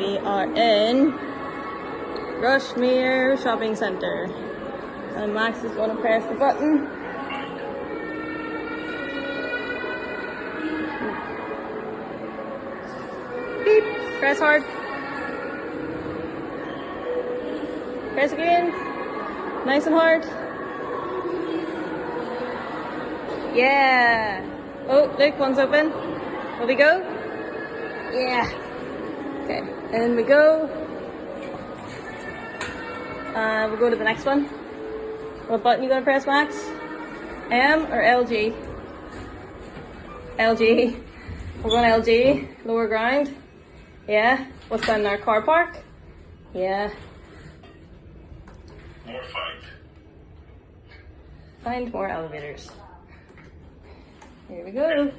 We are in Rushmere Shopping Centre. And Max is going to press the button. Beep. Press hard. Press again. Nice and hard. Yeah. Oh, look, one's open. Will we go? Yeah. Okay, and we go. We'll go to the next one. What button you gonna press, Max? M or LG? LG. We're going LG. Lower ground. Yeah. What's down there? Car park? Yeah. More fight. Find more elevators. Here we go.